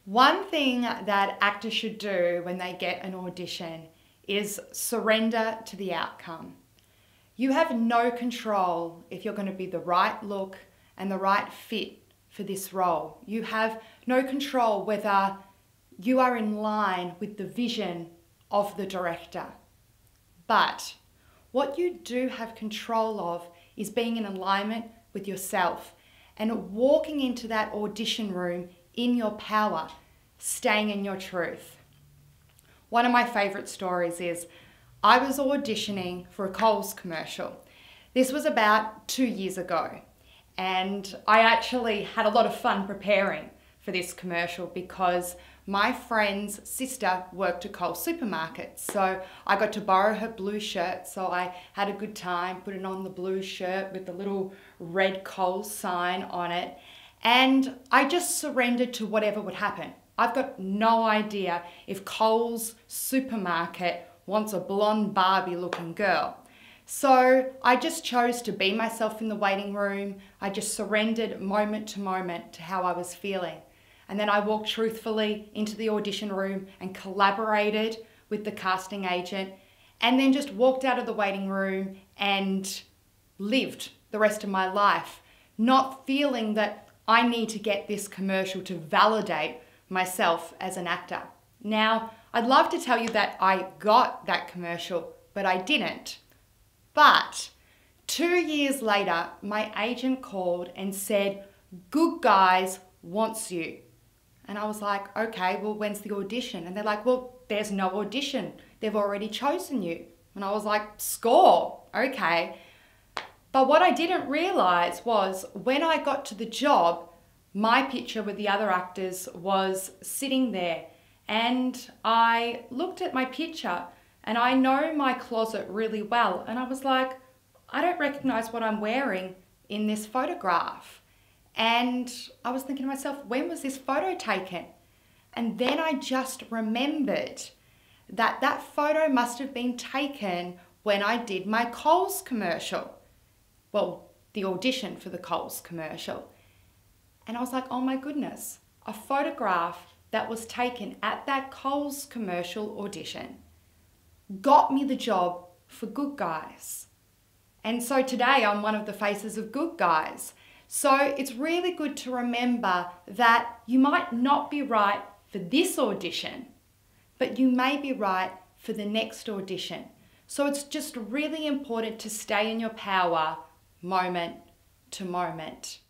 One thing that actors should do when they get an audition is surrender to the outcome. You have no control if you're going to be the right look and the right fit for this role. You have no control whether you are in line with the vision of the director. But what you do have control of is being in alignment with yourself and walking into that audition room in your power, staying in your truth. One of my favourite stories is I was auditioning for a Coles commercial. This was about 2 years ago, and I actually had a lot of fun preparing for this commercial because my friend's sister worked at Coles supermarket, so I got to borrow her blue shirt, so I had a good time putting on the blue shirt with the little red Coles sign on it, and I just surrendered to whatever would happen. I've got no idea if Coles supermarket wants a blonde Barbie looking girl. So I just chose to be myself in the waiting room. I just surrendered moment to moment to how I was feeling. And then I walked truthfully into the audition room and collaborated with the casting agent, and then just walked out of the waiting room and lived the rest of my life, not feeling that I need to get this commercial to validate myself as an actor. Now, I'd love to tell you that I got that commercial, but I didn't. But 2 years later, my agent called and said, "Good Guys wants you." And I was like, okay, well, when's the audition? And they're like, well, there's no audition. They've already chosen you. And I was like, score, okay. But what I didn't realize was when I got to the job, my picture with the other actors was sitting there. And I looked at my picture and I know my closet really well. And I was like, I don't recognize what I'm wearing in this photograph. And I was thinking to myself, when was this photo taken? And then I just remembered that that photo must have been taken when I did my Coles commercial. Well, the audition for the Coles commercial. And I was like, oh my goodness, a photograph that was taken at that Coles commercial audition got me the job for Good Guys. And so today I'm one of the faces of Good Guys. So it's really good to remember that you might not be right for this audition, but you may be right for the next audition. So it's just really important to stay in your power moment to moment.